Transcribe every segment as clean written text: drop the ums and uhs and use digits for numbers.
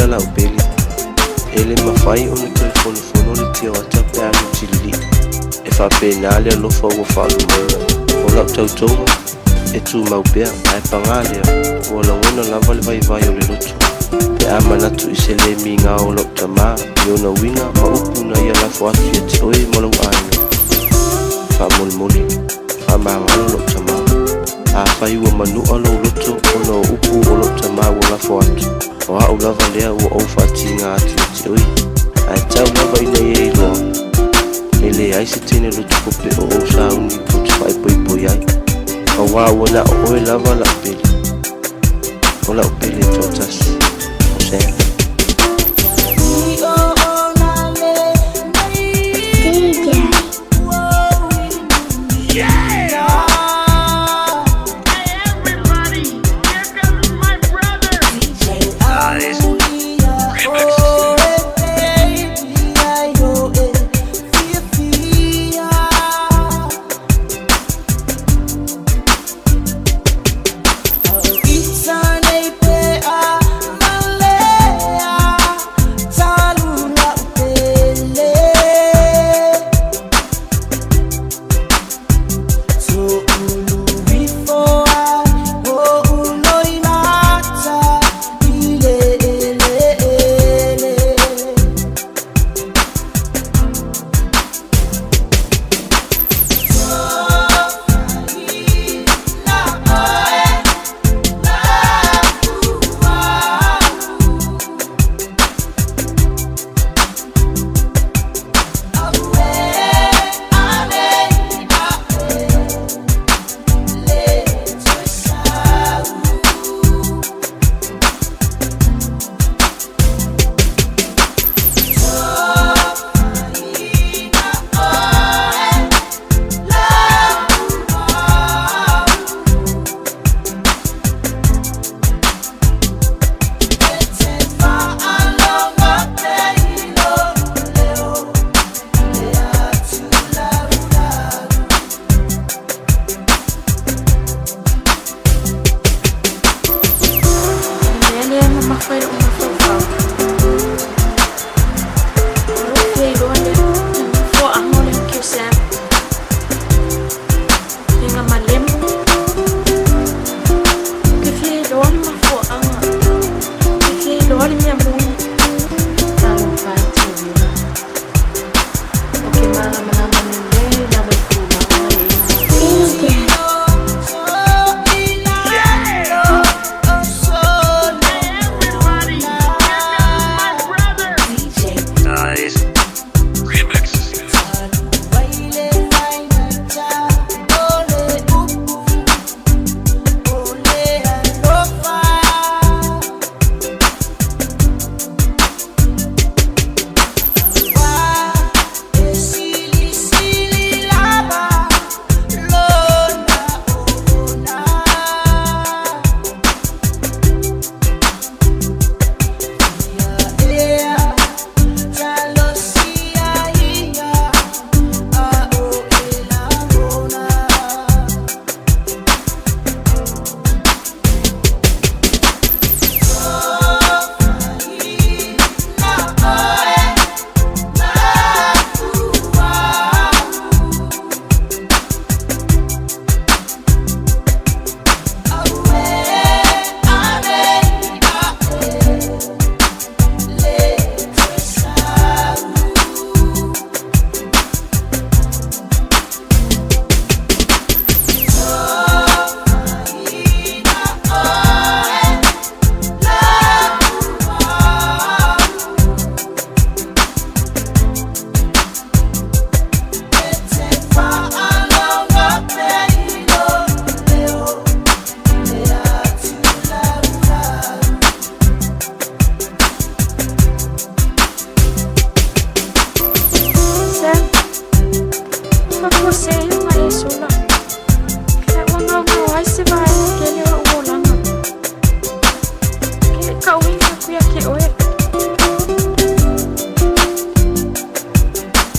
la la upeli ele mafai o le telefono le tia WhatsApp ya mutili e fa penale lo fo go fa o la tautonga e tu maupea ai pangale o la wona la vale vai o le lotu pe amana tu isele minga o lo tama yo na winga ma upuna ya la fo ati e oi mo lo ai fa molmoli fa mangalo lo tama a fai o manu o lo lotu o no upu o lo tama o la fo ati o a o la vale o fatinga ati e oi ai tau lava ina e lo ele ai se tene lo tu pe o sauni put fai poi ai wa wala o lava la peli o la peli totas o sea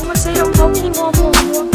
Uma sei um pouquinho